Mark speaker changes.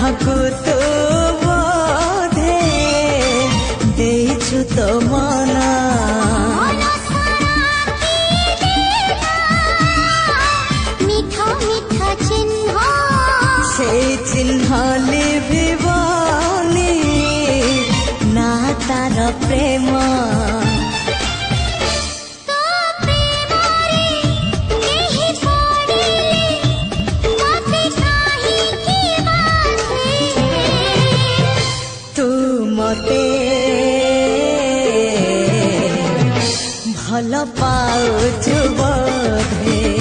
Speaker 1: କାହାକୁ ତୁ ବୋଧେ ଦେଇଛୁ ତୋ ମନ
Speaker 2: ମିଠା ମିଠା ଚିହ୍ନ
Speaker 1: সেই চিহ্ন লিভিবনি না তার প্রেম মতে ভাল পাউଛୁ ବୋଧେ।